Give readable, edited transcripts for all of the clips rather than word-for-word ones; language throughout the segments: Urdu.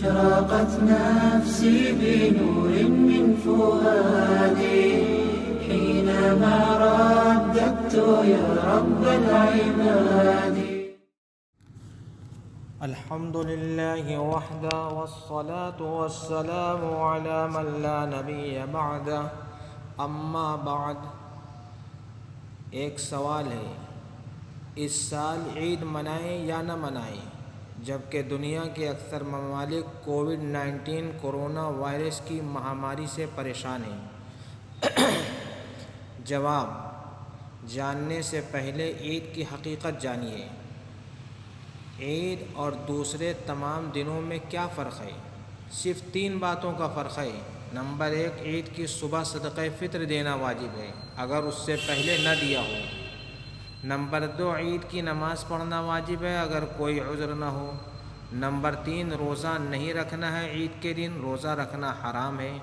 أشرقت نفسي بنور من فؤادي حينما رددت يا رب العباد. الحمد لله وحده والصلاة والسلام على من لا نبی بعده اما بعد. ایک سوال ہے، اس سال عید منائیں یا نہ منائیں جبکہ دنیا کے اکثر ممالک کووڈ-19 کورونا وائرس کی مہاماری سے پریشان ہیں؟ جواب: جاننے سے پہلے عید کی حقیقت جانیے. عید اور دوسرے تمام دنوں میں کیا فرق ہے؟ صرف 3 باتوں کا فرق ہے. نمبر 1، عید کی صبح صدقہ فطر دینا واجب ہے اگر اس سے پہلے نہ دیا ہو. نمبر 2، عید کی نماز پڑھنا واجب ہے اگر کوئی عذر نہ ہو. نمبر 3، روزہ نہیں رکھنا ہے. عید کے دن روزہ رکھنا حرام ہے.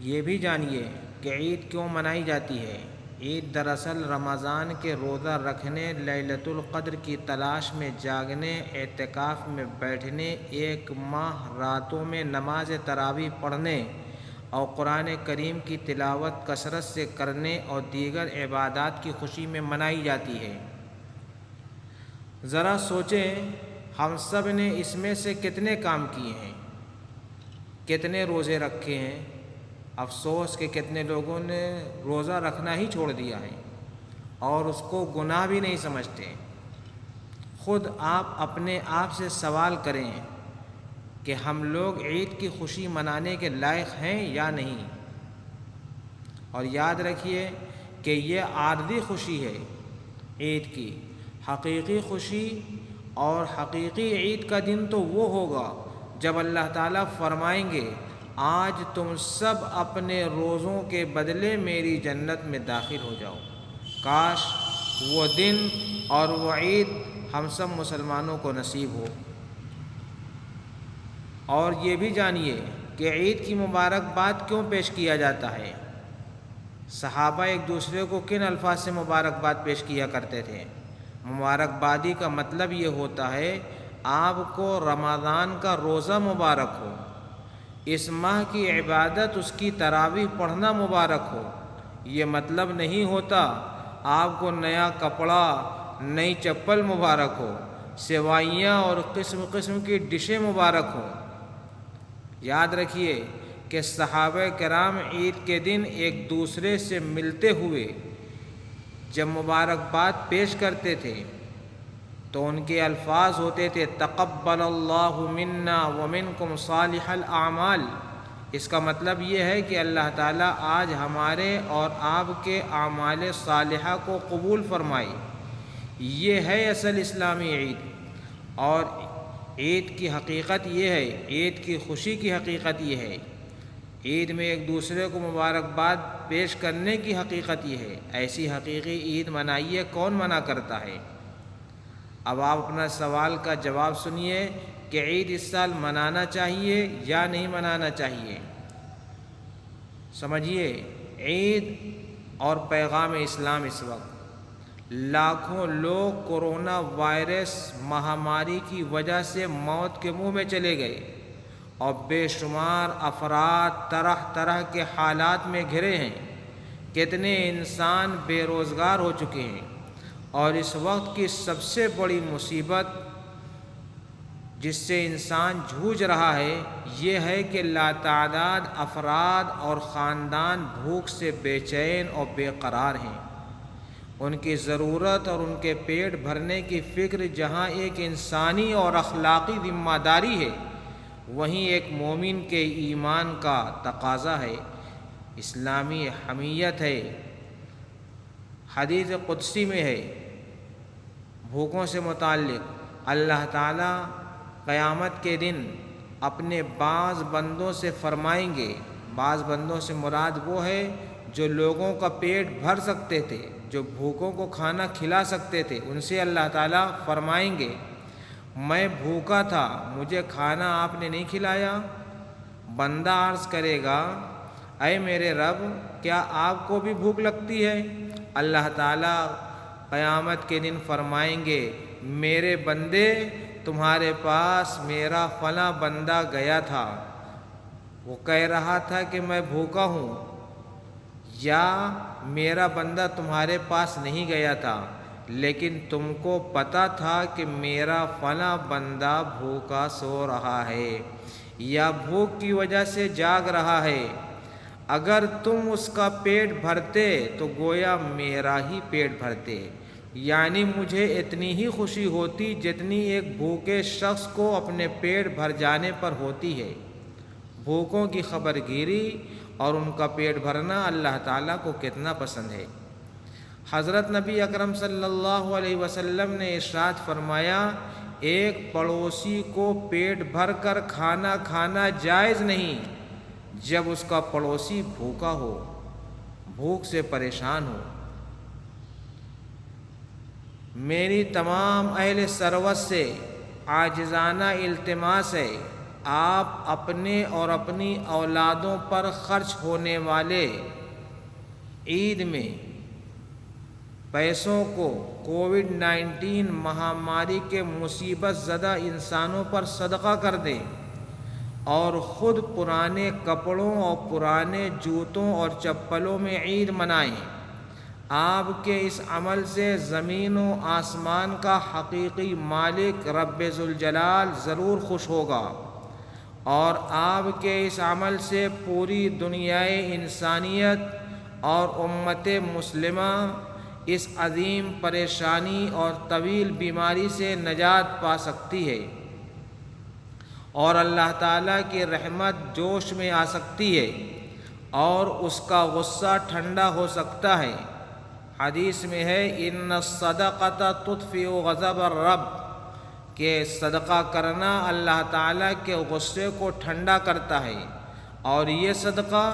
یہ بھی جانیے کہ عید کیوں منائی جاتی ہے. عید دراصل رمضان کے روزہ رکھنے، لیلۃ القدر کی تلاش میں جاگنے، اعتکاف میں بیٹھنے، 1 ماہ راتوں میں نماز تراویح پڑھنے اور قرآن کریم کی تلاوت کثرت سے کرنے اور دیگر عبادات کی خوشی میں منائی جاتی ہے. ذرا سوچیں، ہم سب نے اس میں سے کتنے کام کیے ہیں، کتنے روزے رکھے ہیں. افسوس کہ کتنے لوگوں نے روزہ رکھنا ہی چھوڑ دیا ہے اور اس کو گناہ بھی نہیں سمجھتے. خود آپ اپنے آپ سے سوال کریں کہ ہم لوگ عید کی خوشی منانے کے لائق ہیں یا نہیں. اور یاد رکھیے کہ یہ عارضی خوشی ہے. عید کی حقیقی خوشی اور حقیقی عید کا دن تو وہ ہوگا جب اللہ تعالیٰ فرمائیں گے، آج تم سب اپنے روزوں کے بدلے میری جنت میں داخل ہو جاؤ. کاش وہ دن اور وہ عید ہم سب مسلمانوں کو نصیب ہو. اور یہ بھی جانیے کہ عید کی مبارکباد کیوں پیش کیا جاتا ہے. صحابہ ایک دوسرے کو کن الفاظ سے مبارکباد پیش کیا کرتے تھے؟ مبارکبادی کا مطلب یہ ہوتا ہے، آپ کو رمضان کا روزہ مبارک ہو، اس ماہ کی عبادت اس کی تراویح پڑھنا مبارک ہو. یہ مطلب نہیں ہوتا آپ کو نیا کپڑا، نئی چپل مبارک ہو، سیوائیاں اور قسم قسم کی ڈشیں مبارک ہوں. یاد رکھیے کہ صحابہ کرام عید کے دن ایک دوسرے سے ملتے ہوئے جب مبارکباد پیش کرتے تھے تو ان کے الفاظ ہوتے تھے، تقبل اللہ منا ومنکم صالح الاعمال. اس کا مطلب یہ ہے کہ اللہ تعالیٰ آج ہمارے اور آپ کے اعمال صالحہ کو قبول فرمائے. یہ ہے اصل اسلامی عید. اور عید کی حقیقت یہ ہے، عید کی خوشی کی حقیقت یہ ہے، عید میں ایک دوسرے کو مبارکباد پیش کرنے کی حقیقت یہ ہے. ایسی حقیقی عید منائیے، کون منع کرتا ہے؟ اب آپ اپنا سوال کا جواب سنیے کہ عید اس سال منانا چاہیے یا نہیں منانا چاہیے. سمجھیے، عید اور پیغام اسلام. اس وقت لاکھوں لوگ کورونا وائرس مہاماری کی وجہ سے موت کے منہ میں چلے گئے اور بے شمار افراد طرح طرح کے حالات میں گھرے ہیں. کتنے انسان بے روزگار ہو چکے ہیں. اور اس وقت کی سب سے بڑی مصیبت جس سے انسان جھوجھ رہا ہے یہ ہے کہ لاتعداد افراد اور خاندان بھوک سے بے چین اور بے قرار ہیں. ان کی ضرورت اور ان کے پیٹ بھرنے کی فکر جہاں ایک انسانی اور اخلاقی ذمہ داری ہے، وہیں ایک مومن کے ایمان کا تقاضا ہے، اسلامی حمیت ہے. حدیث قدسی میں ہے بھوکوں سے متعلق، اللہ تعالیٰ قیامت کے دن اپنے بعض بندوں سے فرمائیں گے، بعض بندوں سے مراد وہ ہے جو لوگوں کا پیٹ بھر سکتے تھے، جو بھوکوں کو کھانا کھلا سکتے تھے. ان سے اللہ تعالیٰ فرمائیں گے، میں بھوکا تھا، مجھے کھانا آپ نے نہیں کھلایا. بندہ عرض کرے گا، اے میرے رب، کیا آپ کو بھی بھوک لگتی ہے؟ اللہ تعالیٰ قیامت کے دن فرمائیں گے، میرے بندے تمہارے پاس میرا فلاں بندہ گیا تھا، وہ کہہ رہا تھا کہ میں بھوکا ہوں، یا میرا بندہ تمہارے پاس نہیں گیا تھا لیکن تم کو پتہ تھا کہ میرا فلاں بندہ بھوکا سو رہا ہے یا بھوک کی وجہ سے جاگ رہا ہے، اگر تم اس کا پیٹ بھرتے تو گویا میرا ہی پیٹ بھرتے، یعنی مجھے اتنی ہی خوشی ہوتی جتنی ایک بھوکے شخص کو اپنے پیٹ بھر جانے پر ہوتی ہے۔ بھوکوں کی خبر گیری اور ان کا پیٹ بھرنا اللہ تعالیٰ کو کتنا پسند ہے۔ حضرت نبی اکرم صلی اللہ علیہ وسلم نے ارشاد فرمایا، ایک پڑوسی کو پیٹ بھر کر کھانا کھانا جائز نہیں جب اس کا پڑوسی بھوکا ہو، بھوک سے پریشان ہو۔ میری تمام اہل سروت سے عاجزانہ التماس ہے، آپ اپنے اور اپنی اولادوں پر خرچ ہونے والے عید میں پیسوں کو کووڈ-19 مہاماری کے مصیبت زدہ انسانوں پر صدقہ کر دیں اور خود پرانے کپڑوں اور پرانے جوتوں اور چپلوں میں عید منائیں۔ آپ کے اس عمل سے زمین و آسمان کا حقیقی مالک رب ذوالجلال ضرور خوش ہوگا، اور آپ کے اس عمل سے پوری دنیائے انسانیت اور امت مسلمہ اس عظیم پریشانی اور طویل بیماری سے نجات پا سکتی ہے، اور اللہ تعالیٰ کی رحمت جوش میں آ سکتی ہے اور اس کا غصہ ٹھنڈا ہو سکتا ہے۔ حدیث میں ہے، ان الصدقۃ تطفئ غضب الرب، کہ صدقہ کرنا اللہ تعالیٰ کے غصے کو ٹھنڈا کرتا ہے، اور یہ صدقہ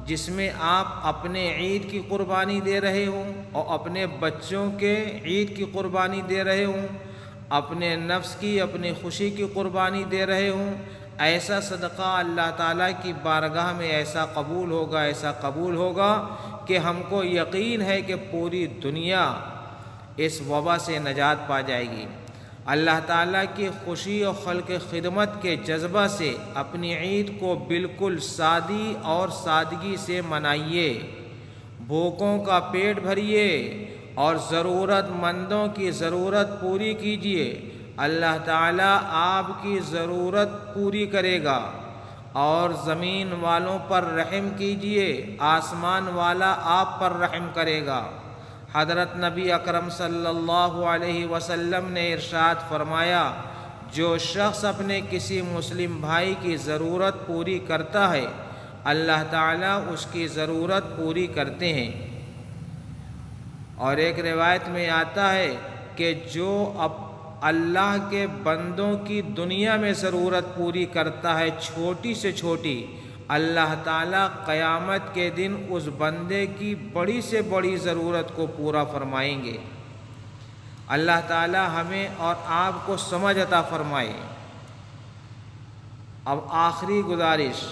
جس میں آپ اپنے عید کی قربانی دے رہے ہوں اور اپنے بچوں کے عید کی قربانی دے رہے ہوں، اپنے نفس کی اپنی خوشی کی قربانی دے رہے ہوں، ایسا صدقہ اللہ تعالیٰ کی بارگاہ میں ایسا قبول ہوگا کہ ہم کو یقین ہے کہ پوری دنیا اس وبا سے نجات پا جائے گی۔ اللہ تعالیٰ کی خوشی اور خلق خدمت کے جذبہ سے اپنی عید کو بالکل سادی اور سادگی سے منائیے، بھوکوں کا پیٹ بھریے اور ضرورت مندوں کی ضرورت پوری کیجیے۔ اللہ تعالیٰ آپ کی ضرورت پوری کرے گا، اور زمین والوں پر رحم کیجیے، آسمان والا آپ پر رحم کرے گا۔ حضرت نبی اکرم صلی اللہ علیہ وسلم نے ارشاد فرمایا، جو شخص اپنے کسی مسلم بھائی کی ضرورت پوری کرتا ہے، اللہ تعالیٰ اس کی ضرورت پوری کرتے ہیں۔ اور ایک روایت میں آتا ہے کہ جو اللہ کے بندوں کی دنیا میں ضرورت پوری کرتا ہے، چھوٹی سے چھوٹی، اللہ تعالیٰ قیامت کے دن اس بندے کی بڑی سے بڑی ضرورت کو پورا فرمائیں گے۔ اللہ تعالیٰ ہمیں اور آپ کو سمجھ عطا فرمائے۔ اب آخری گزارش،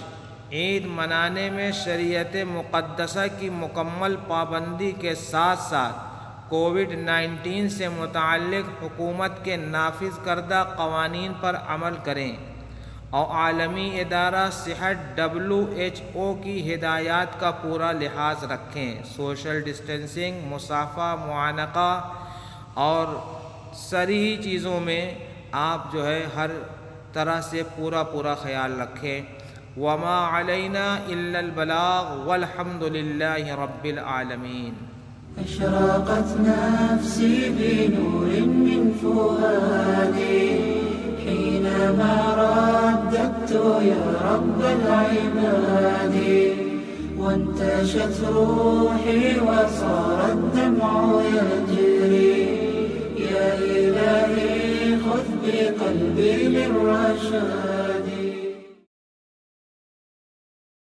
عید منانے میں شریعت مقدسہ کی مکمل پابندی کے ساتھ ساتھ کووڈ-19 سے متعلق حکومت کے نافذ کردہ قوانین پر عمل کریں، اور عالمی ادارہ صحت WHO کی ہدایات کا پورا لحاظ رکھیں۔ سوشل ڈسٹینسنگ، مسافہ، معانقہ اور ساری چیزوں میں آپ ہر طرح سے پورا خیال رکھیں۔ وما علینا الا البلاغ والحمد للہ رب العالمین۔ أشرقت نفسي بنور من فؤادي حينما رددت يا رب العباد، وانتشت روحي وصار الدمع يجري، يا إلهي خذ بقلبي للرشاد.